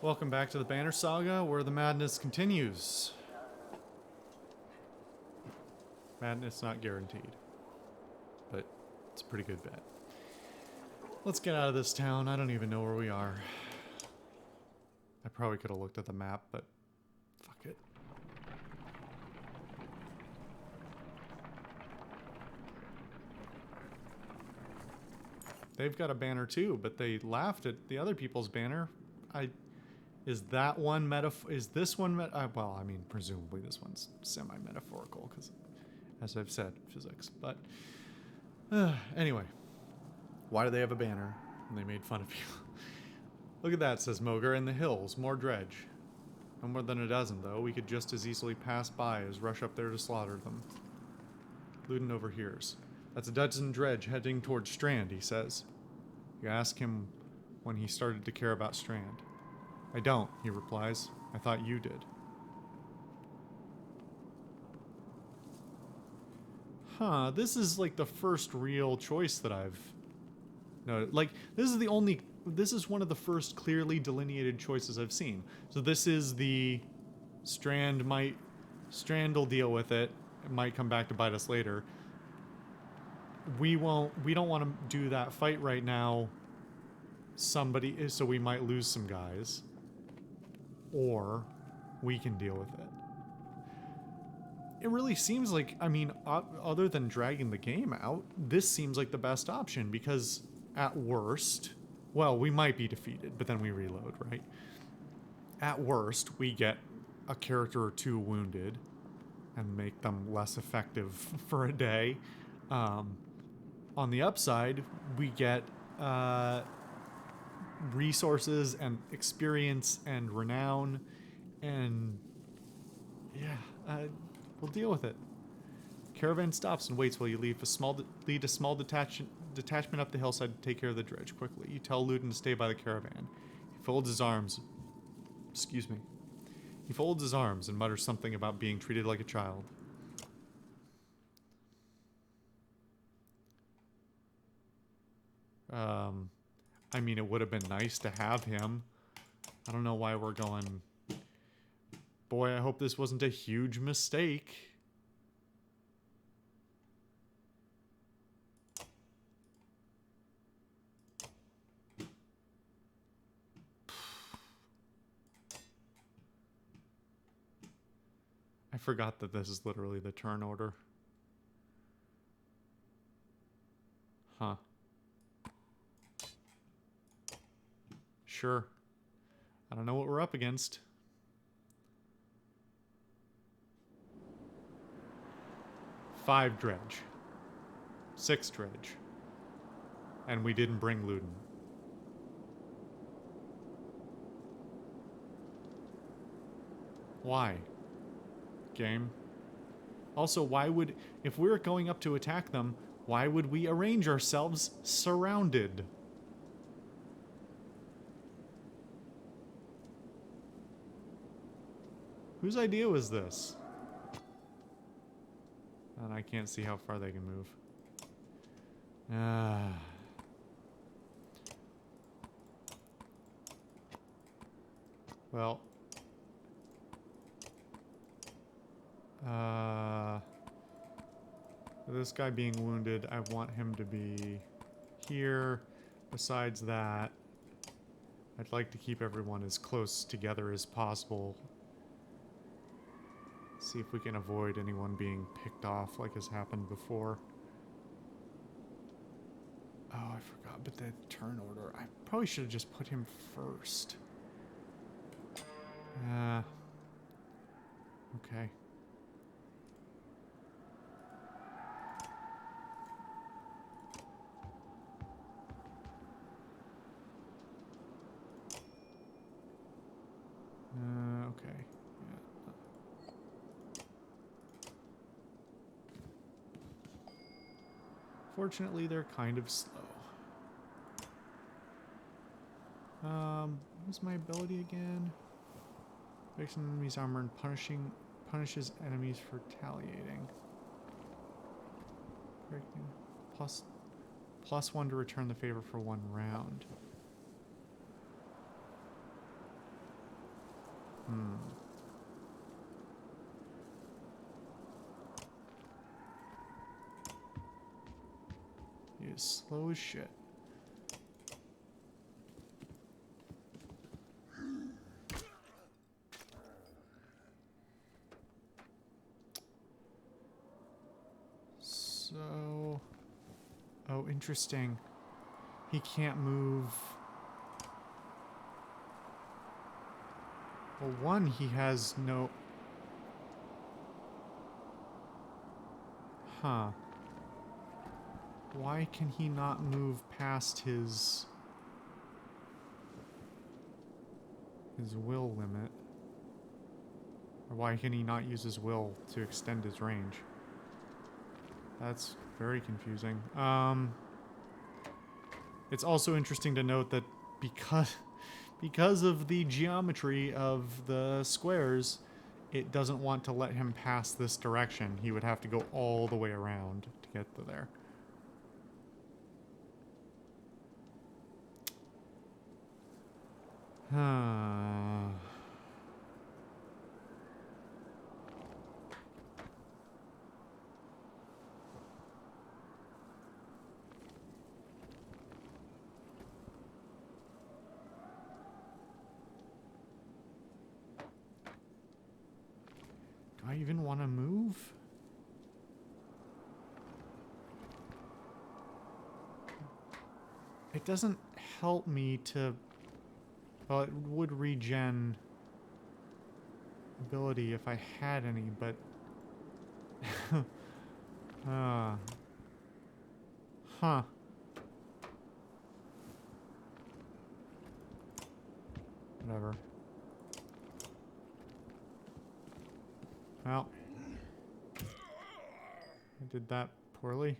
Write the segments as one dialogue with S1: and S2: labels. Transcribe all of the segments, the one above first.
S1: Welcome back to the Banner Saga, where the madness continues. Madness not guaranteed, but it's a pretty good bet. Let's get out of this town. I don't even know where we are. I probably could have looked at the map, but fuck it. They've got a banner too, but they laughed at the other people's banner. Is that one metaphor? Is this one well, I mean, presumably this one's semi-metaphorical, because, as I've said, physics. But, anyway. Why do they have a banner? And they made fun of you. Look at that, says Moger. In the hills, more dredge. No more than a dozen, though. We could just as easily pass by as rush up there to slaughter them. Luden overhears. That's a dozen dredge heading towards Strand, he says. You ask him when he started to care about Strand. I don't, he replies. I thought you did. Huh, this is like the first real choice that I've noted. Like, this is one of the first clearly delineated choices I've seen. So this is the Strand will deal with it. It might come back to bite us later. We don't want to do that fight right now. So we might lose some guys. Or we can deal with it. It really seems like, I mean, other than dragging the game out, this seems like the best option, because at worst, well, we might be defeated, but then we reload, right? At worst, we get a character or two wounded and make them less effective for a day. On the upside, we get resources and experience and renown, and yeah, we'll deal with it. Caravan stops and waits while you lead a small detachment up the hillside to take care of the dredge quickly. You tell Luden to stay by the caravan. He folds his arms. Excuse me. He folds his arms and mutters something about being treated like a child. I mean, it would have been nice to have him. I don't know why we're going... Boy, I hope this wasn't a huge mistake. I forgot that this is literally the turn order. Huh. Sure. I don't know what we're up against. 5 dredge. 6 dredge. And we didn't bring Luden. Why? Game. Also, why would... If we're going up to attack them, why would we arrange ourselves surrounded? Whose idea was this? And I can't see how far they can move. Well. This guy being wounded, I want him to be here. Besides that, I'd like to keep everyone as close together as possible. See if we can avoid anyone being picked off like has happened before. Oh, I forgot, but the turn order. I probably should have just put him first. Okay. Okay. Yeah. Fortunately, they're kind of slow. What's my ability again? Breaks an enemy's armor and punishes enemies for retaliating. Breaking +1 to return the favor for 1 round. Hmm. He is slow as shit. So... Oh, interesting. He can't move... Well, one, he has no... Huh. Why can he not move past his will limit? Or why can he not use his will to extend his range? That's very confusing. It's also interesting to note that because of the geometry of the squares, it doesn't want to let him pass this direction. He would have to go all the way around to get to there. Do I even want to move? It doesn't help me to... Well, it would regen ability if I had any, but... Huh. Whatever. Well. I did that poorly.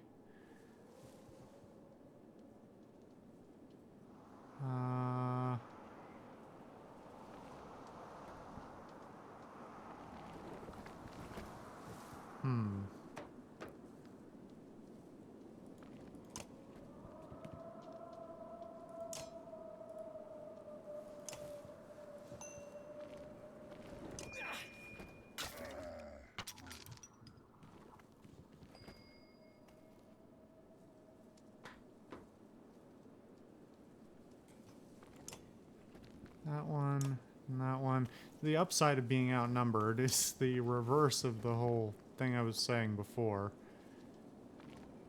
S1: That one, and that one. The upside of being outnumbered is the reverse of the whole thing I was saying before.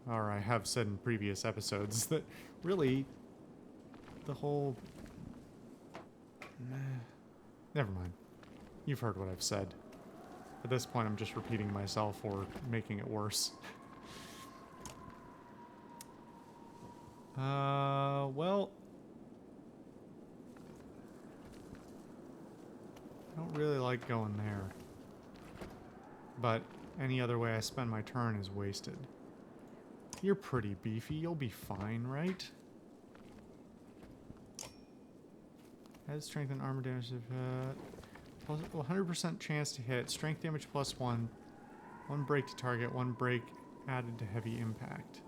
S1: Or I have said in previous episodes that really the whole... Never mind. You've heard what I've said. At this point, I'm just repeating myself or making it worse. Well... I don't really like going there. But any other way I spend my turn is wasted. You're pretty beefy. You'll be fine, right? Add strength and armor damage. 100% chance to hit. Strength damage plus 1. 1 break to target. 1 break added to heavy impact.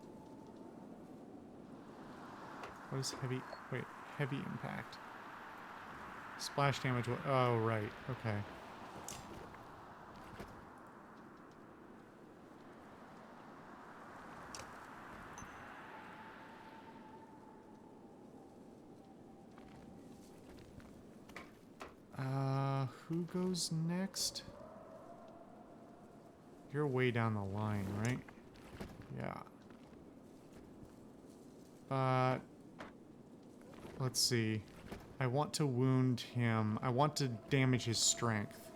S1: What is heavy... Wait. Heavy impact. Splash damage... Oh, right. Okay. Who goes next? You're way down the line, right? Yeah. But... Let's see. I want to wound him. I want to damage his strength.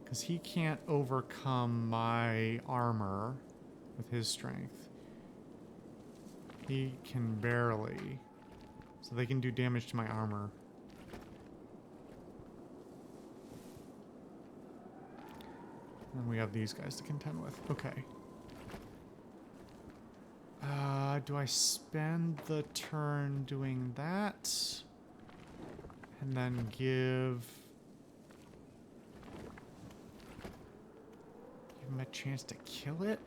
S1: Because he can't overcome my armor with his strength. He can barely. So they can do damage to my armor. And we have these guys to contend with. Okay. Do I spend the turn doing that? And then give him a chance to kill it?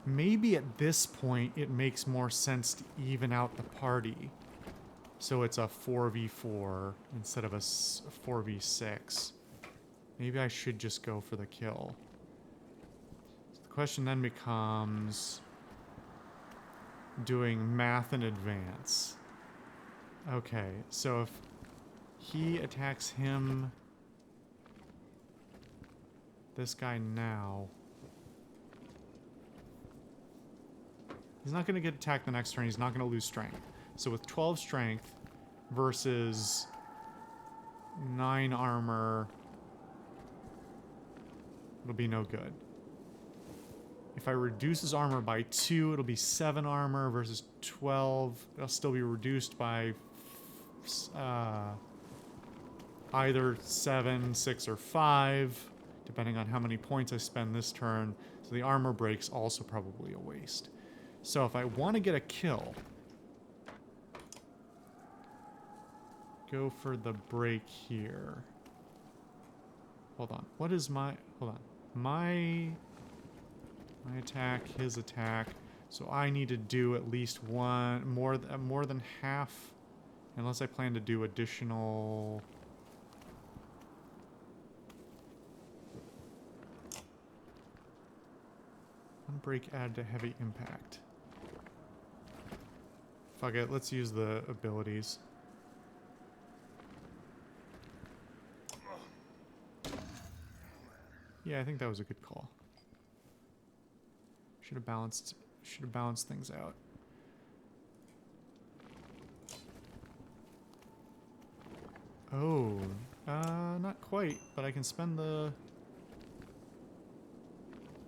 S1: Maybe at this point it makes more sense to even out the party. So it's a 4v4 instead of a 4v6. Maybe I should just go for the kill. So the question then becomes doing math in advance. Okay, so if he attacks him, this guy now, he's not going to get attacked the next turn. He's not going to lose strength. So with 12 strength versus 9 armor, it'll be no good. If I reduce his armor by 2, it'll be 7 armor versus 12. It'll still be reduced by either 7, 6, or 5, depending on how many points I spend this turn. So the armor break's also probably a waste. So if I want to get a kill, go for the break here. Hold on. What is my... Hold on. My attack, his attack. So I need to do at least one... More than half. Unless I plan to do additional... One break add to heavy impact. Fuck it, let's use the abilities. Yeah, I think that was a good call. Should have balanced things out. Oh, not quite, but I can spend the...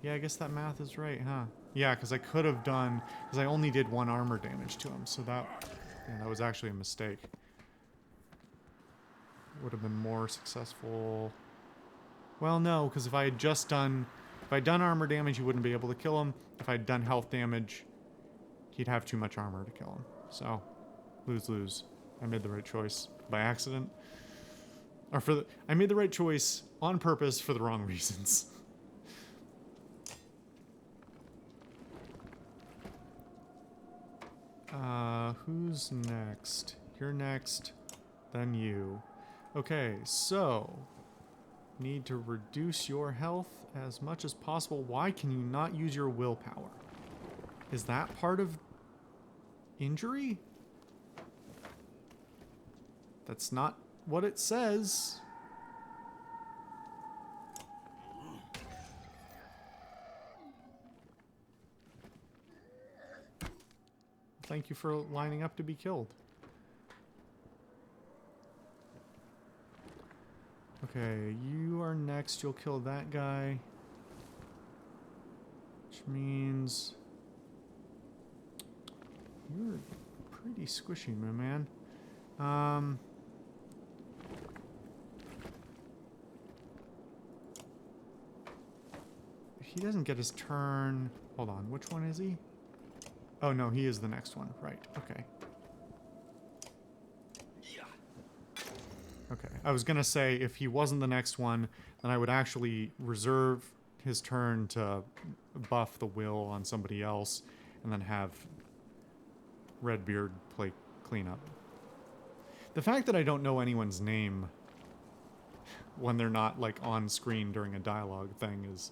S1: Yeah, I guess that math is right, huh? Yeah, because I could have done... Because I only did 1 armor damage to him, so that... Yeah, that was actually a mistake. Would have been more successful... Well, no, because if I had just done... If I'd done armor damage, he wouldn't be able to kill him. If I'd done health damage, he'd have too much armor to kill him. So, lose-lose. I made the right choice. By accident. Or for the... I made the right choice on purpose for the wrong reasons. Who's next? You're next, then you. Okay, so... Need to reduce your health as much as possible. Why can you not use your willpower? Is that part of injury? That's not what it says. Thank you for lining up to be killed. Okay, you are next. You'll kill that guy. Which means... You're pretty squishy, my man. If he doesn't get his turn... Hold on, which one is he? Oh, no, he is the next one. Right, okay. Okay, I was gonna say, if he wasn't the next one, then I would actually reserve his turn to buff the will on somebody else, and then have Redbeard play cleanup. The fact that I don't know anyone's name when they're not, like, on screen during a dialogue thing is...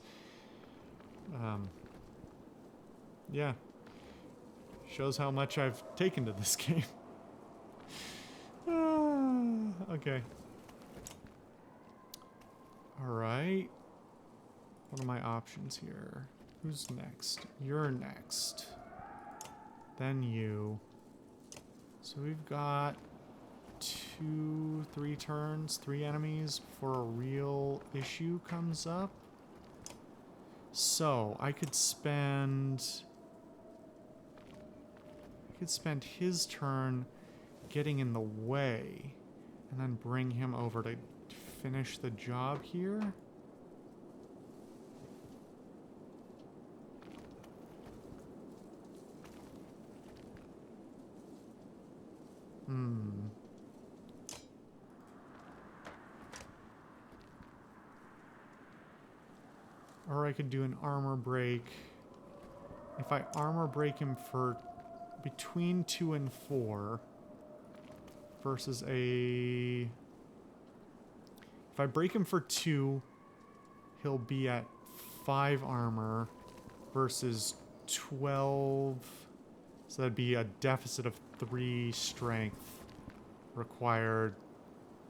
S1: yeah. Shows how much I've taken to this game. Okay. Alright. What are my options here? Who's next? You're next. Then you. So we've got 2, 3 turns, 3 enemies before a real issue comes up. So I could spend his turn getting in the way and then bring him over to finish the job here. Or I could do an armor break. If I armor break him for between 2 and 4, versus a... If I break him for 2, he'll be at 5 armor versus 12. So that'd be a deficit of 3 strength required,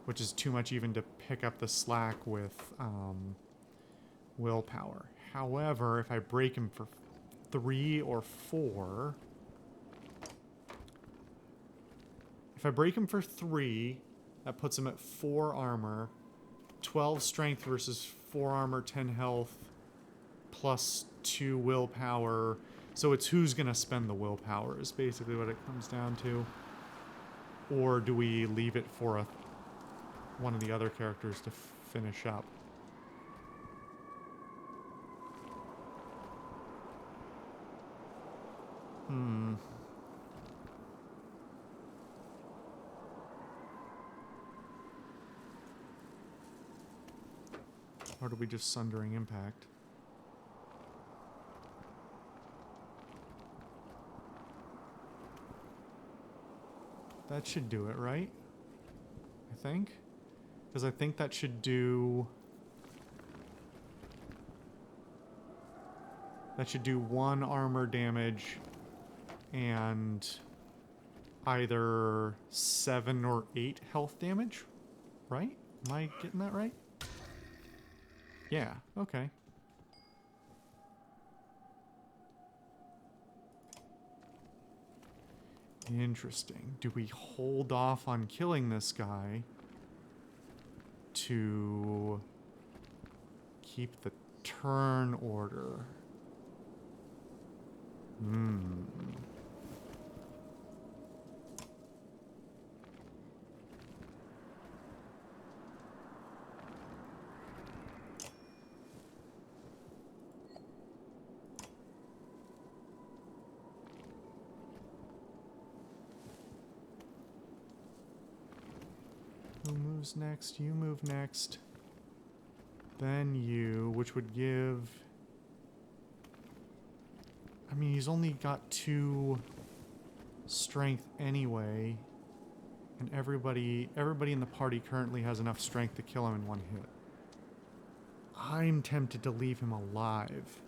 S1: which is too much even to pick up the slack with willpower. However, if I break him for 3 or 4... If I break him for 3, that puts him at 4 armor, 12 strength versus 4 armor, 10 health, plus 2 willpower. So it's who's going to spend the willpower is basically what it comes down to. Or do we leave it for one of the other characters to finish up? Or do we just Sundering Impact? That should do it, right? I think? Because I think that should do... That should do 1 armor damage and either 7 or 8 health damage, right? Am I getting that right? Yeah, okay. Interesting. Do we hold off on killing this guy to keep the turn order? Who moves next? You move next. Then you, which would give... I mean, he's only got 2 strength anyway. And everybody in the party currently has enough strength to kill him in 1 hit. I'm tempted to leave him alive.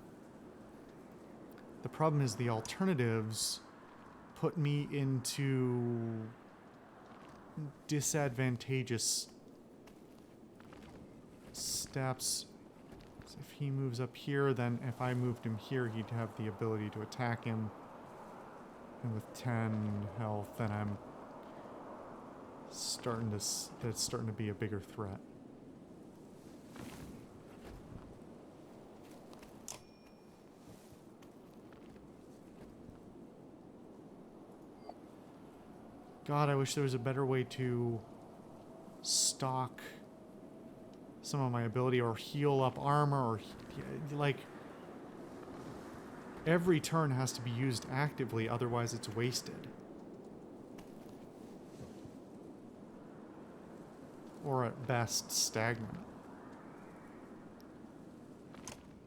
S1: The problem is the alternatives put me into disadvantageous steps. So if he moves up here, then if I moved him here, he'd have the ability to attack him. And with 10 health, then I'm starting to... That's starting to be a bigger threat. God, I wish there was a better way to stock some of my ability or heal up armor or like every turn has to be used actively, otherwise it's wasted. Or at best stagnant.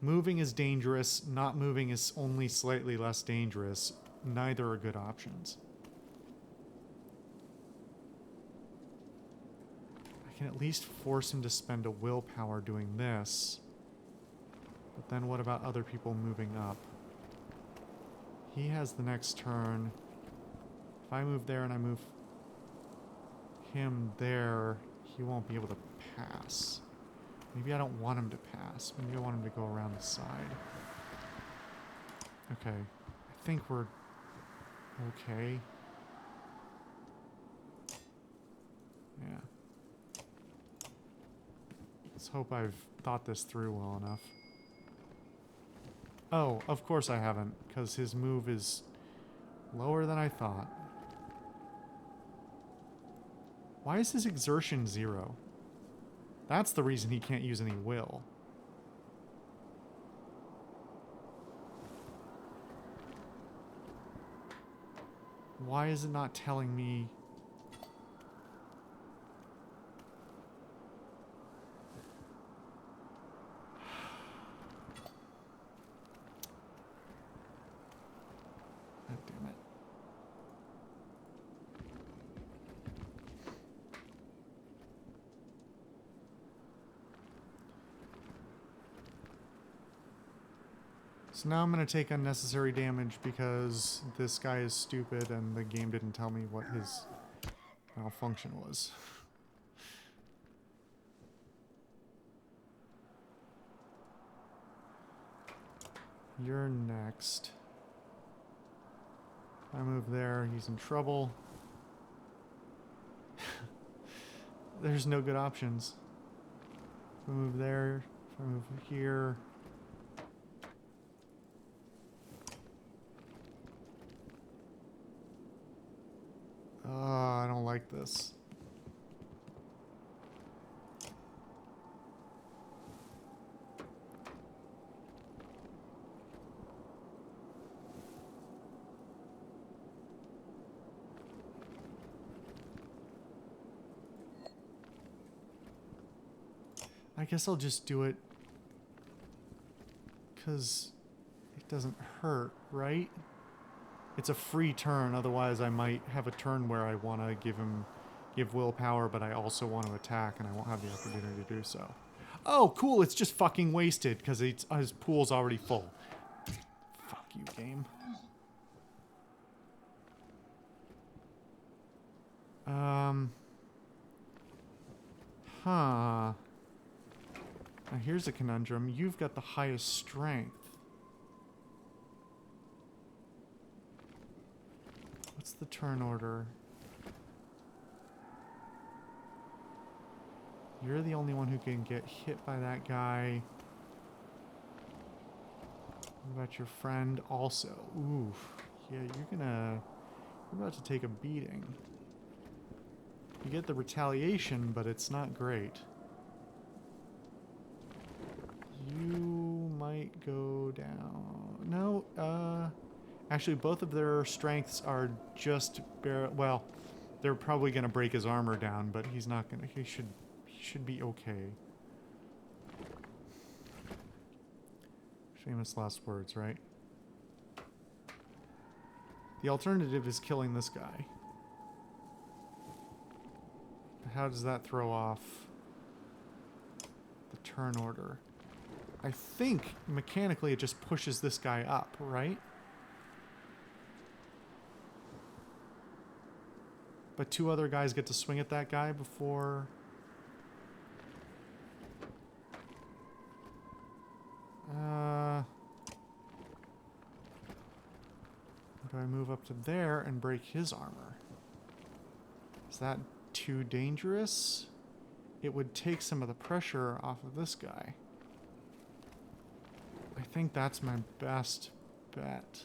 S1: Moving is dangerous, not moving is only slightly less dangerous. Neither are good options. I can at least force him to spend a willpower doing this. But then what about other people moving up? He has the next turn. If I move there and I move him there, he won't be able to pass. Maybe I don't want him to pass. Maybe I want him to go around the side. Okay. I think we're okay. Yeah. Let's hope I've thought this through well enough. Oh, of course I haven't, because his move is lower than I thought. Why is his exertion 0? That's the reason he can't use any will. Why is it not telling me... God damn it. So now I'm going to take unnecessary damage because this guy is stupid and the game didn't tell me what his malfunction was. You're next. If I move there, he's in trouble. There's no good options. If I move there, if I move here. I don't like this. I guess I'll just do it because it doesn't hurt, right? It's a free turn, otherwise I might have a turn where I want to give willpower, but I also want to attack and I won't have the opportunity to do so. Oh, cool, it's just fucking wasted because his pool's already full. Fuck you, game. Huh. Now here's a conundrum. You've got the highest strength. What's the turn order? You're the only one who can get hit by that guy. What about your friend also? Oof. Yeah, you're about to take a beating. You get the retaliation, but it's not great. You might go down. No, actually both of their strengths are just well, they're probably going to break his armor down, but he's not going to, he should be okay. Famous last words, right? The alternative is killing this guy. How does that throw off the turn order? I think mechanically it just pushes this guy up, right? But two other guys get to swing at that guy before... do I move up to there and break his armor? Is that too dangerous? It would take some of the pressure off of this guy. I think that's my best bet.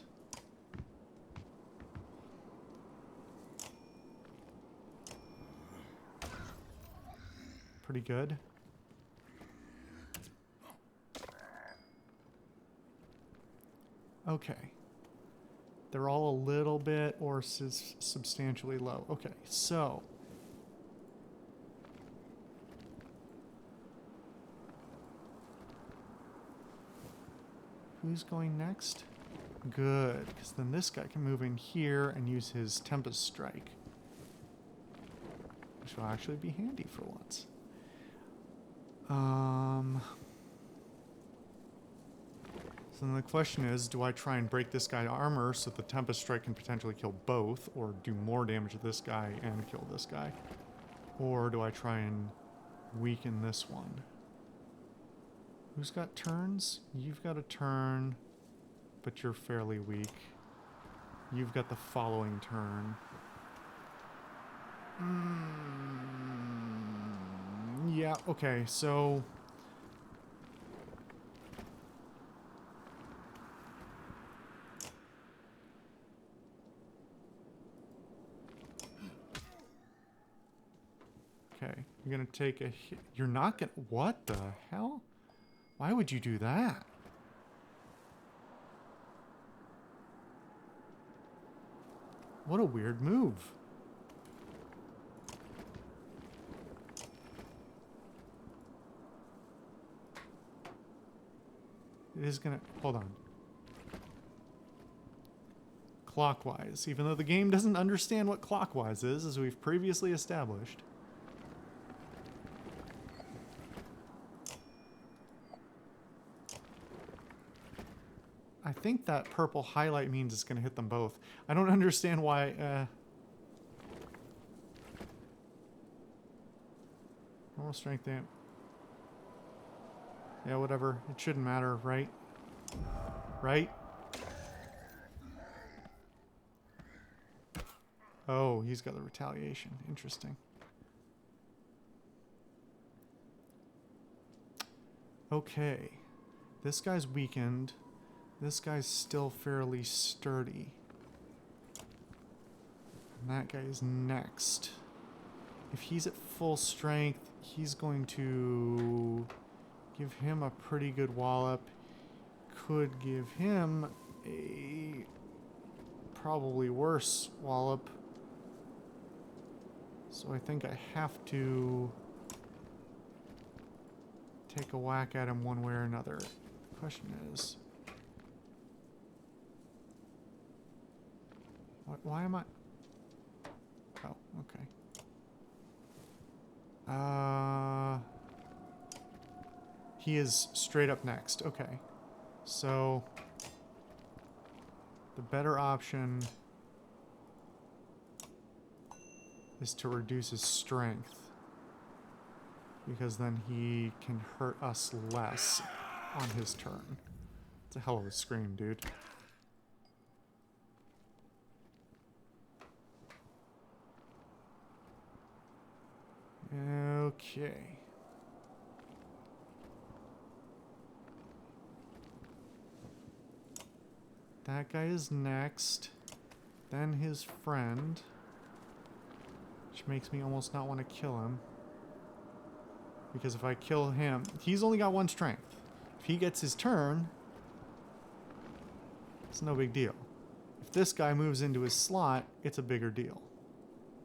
S1: Pretty good. Okay. They're all a little bit or substantially low. Okay, so... who's going next? Good, because then this guy can move in here and use his Tempest Strike. Which will actually be handy for once. So then the question is, do I try and break this guy's armor so the Tempest Strike can potentially kill both, or do more damage to this guy and kill this guy? Or do I try and weaken this one? Who's got turns? You've got a turn, but you're fairly weak. You've got the following turn. Yeah, okay, so... okay, you're gonna take a hit. You're not gonna... what the hell? Why would you do that? What a weird move. It is gonna... hold on. Clockwise. Even though the game doesn't understand what clockwise is, as we've previously established. I think that purple highlight means it's going to hit them both. I don't understand why... Normal strength damage. Yeah, whatever. It shouldn't matter, right? Right? Oh, he's got the retaliation. Interesting. Okay. This guy's weakened. This guy's still fairly sturdy. And that guy is next. If he's at full strength, he's going to give him a pretty good wallop. Could give him a probably worse wallop. So I think I have to take a whack at him one way or another. The question is... Why am I... Oh, okay. He is straight up next. Okay. So... the better option is to reduce his strength. Because then he can hurt us less on his turn. It's a hell of a scream, dude. Okay. That guy is next. Then his friend. Which makes me almost not want to kill him. Because if I kill him... He's only got 1 strength. If he gets his turn... it's no big deal. If this guy moves into his slot, it's a bigger deal.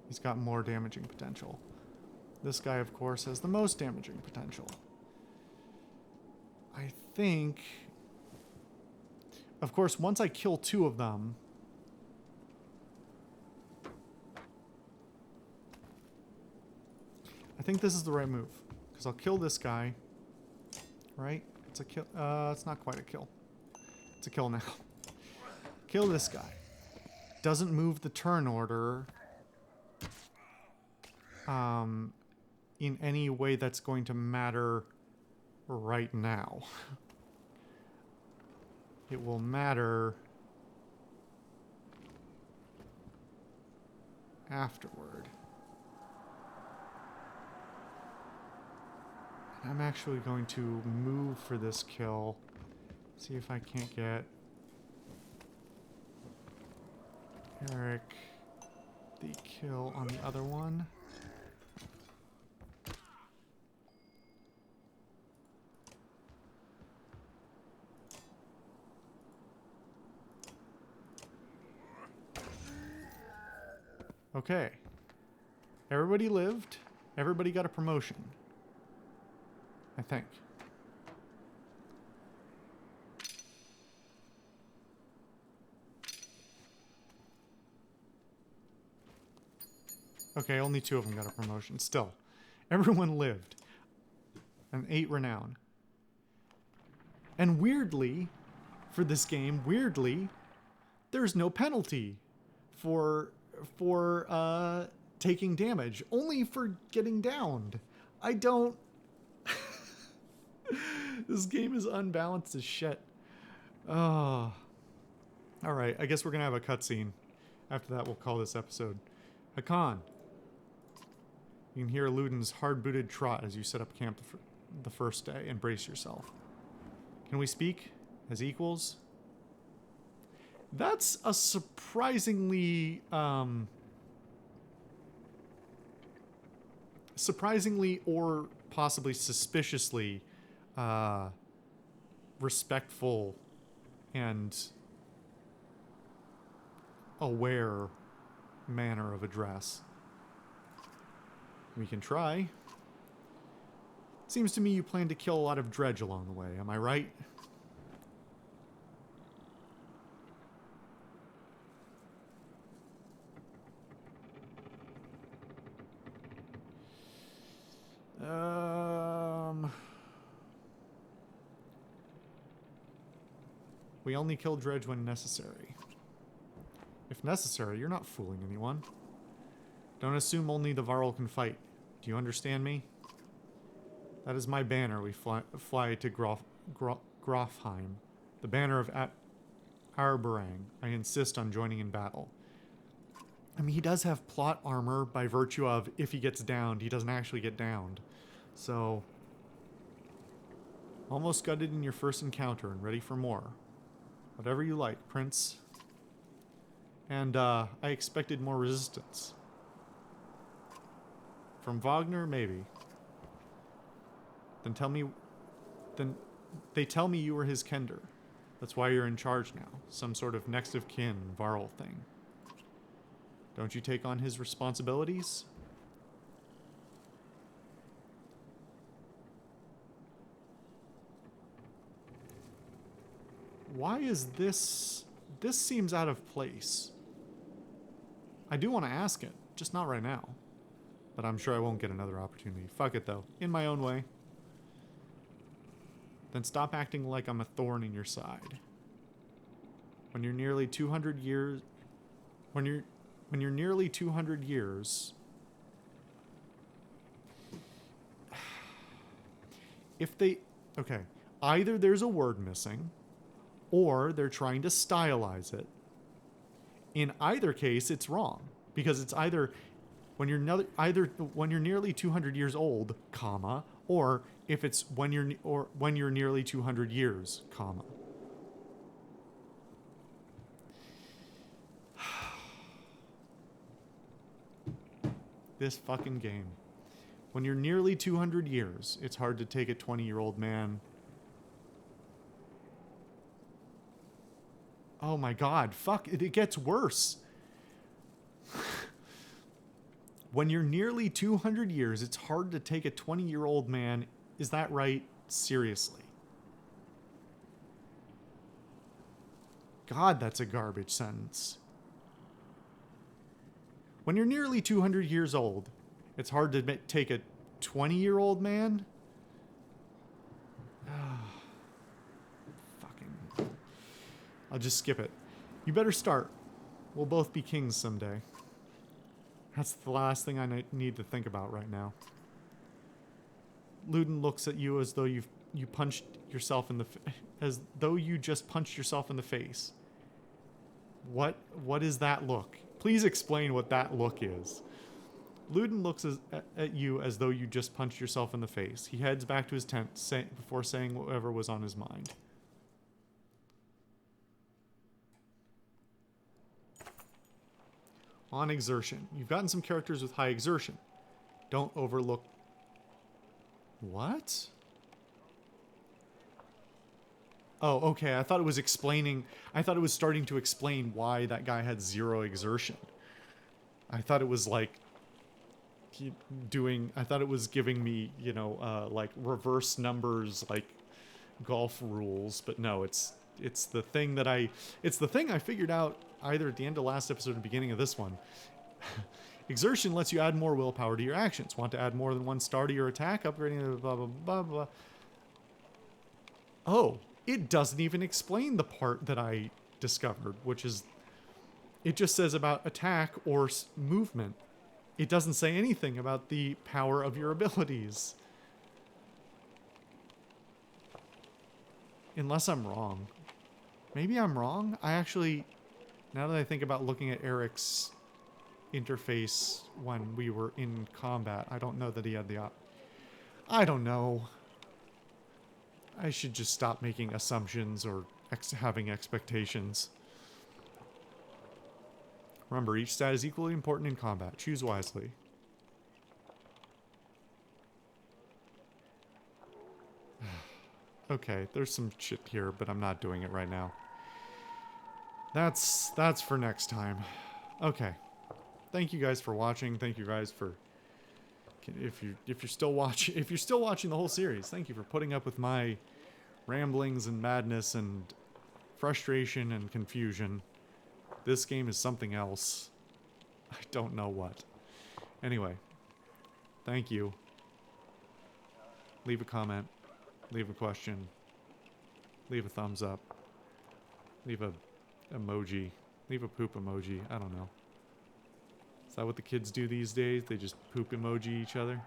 S1: He's got more damaging potential. This guy, of course, has the most damaging potential. I think... Of course, once I kill 2 of them... I think this is the right move. Because I'll kill this guy. Right? It's a kill. It's not quite a kill. It's a kill now. Kill this guy. Doesn't move the turn order. In any way that's going to matter right now. It will matter afterward. I'm actually going to move for this kill. See if I can't get Eric the kill on the other one. Okay. Everybody lived. Everybody got a promotion. I think. Okay, only 2 of them got a promotion. Still, everyone lived. An 8 renown. And weirdly, for this game, there's no penalty for taking damage. Only for getting downed. I don't... This game is unbalanced as shit. Oh. Alright, I guess we're gonna have a cutscene. After that, we'll call this episode. Hakan. You can hear Luden's hard-booted trot as you set up camp the first day and brace yourself. Can we speak as equals? That's a surprisingly, surprisingly or possibly suspiciously respectful and aware manner of address. We can try. Seems to me you plan to kill a lot of dredge along the way, am I right? We only kill Dredge when necessary. If necessary, you're not fooling anyone. Don't assume only the Varl can fight. Do you understand me? That is my banner. We fly to Grofheim, the banner of Arberang. I insist on joining in battle. I mean, he does have plot armor by virtue of if he gets downed, he doesn't actually get downed. So, almost gutted in your first encounter and ready for more. Whatever you like, Prince. And I expected more resistance. From Wagner, maybe. Then they tell me you were his Kender. That's why you're in charge now. Some sort of next of kin, Varl thing. Don't you take on his responsibilities? Why is this... This seems out of place. I do want to ask it, just not right now. But I'm sure I won't get another opportunity. Fuck it, though. In my own way. Then stop acting like I'm a thorn in your side. When you're nearly 200 years... When you're nearly 200 years... If they... Okay. Either there's a word missing, or they're trying to stylize it. In either case, it's wrong. Because it's either when you're nearly 200 years old, comma, or if it's when you're nearly 200 years, comma. This fucking game. When you're nearly 200 years, it's hard to take a 20-year-old man. Oh my god, fuck, it gets worse. When you're nearly 200 years, it's hard to take a 20-year-old man. Is that right? Seriously. God, that's a garbage sentence. When you're nearly 200 years old, it's hard to take a 20-year-old man? Fucking... I'll just skip it. You better start. We'll both be kings someday. That's the last thing I need to think about right now. Luden looks at you as though you punched yourself in the as though you just punched yourself in the face. What is that look? Please explain what that look is. Luden looks at you as though you just punched yourself in the face. He heads back to his tent before saying whatever was on his mind. On exertion. You've gotten some characters with high exertion. Don't overlook... What? Oh, okay. I thought it was explaining... I thought it was starting to explain why that guy had 0 exertion. I thought it was like... I thought it was giving me, you know, like reverse numbers, like golf rules. But no, it's the thing that it's the thing I figured out either at the end of last episode or the beginning of this one. Exertion lets you add more willpower to your actions. Want to add more than 1 star to your attack? Upgrading blah, blah, blah, blah. Oh, it doesn't even explain the part that I discovered, which is... It just says about attack or movement. It doesn't say anything about the power of your abilities. Unless I'm wrong. Maybe I'm wrong? I actually... Now that I think about looking at Eric's interface when we were in combat, I don't know that he had the I don't know. I should just stop making assumptions or having expectations. Remember, each stat is equally important in combat. Choose wisely. Okay, there's some shit here, but I'm not doing it right now. That's for next time. Okay. Thank you guys for watching. Thank you guys for if you're still watching the whole series. Thank you for putting up with my ramblings and madness and frustration and confusion. This game is something else. I don't know what. Anyway, thank you. Leave a comment. Leave a question. Leave a thumbs up. Leave a emoji. Leave a poop emoji. I don't know. Is that what the kids do these days? They just poop emoji each other?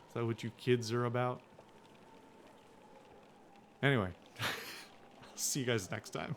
S1: Is that what you kids are about? Anyway. See you guys next time.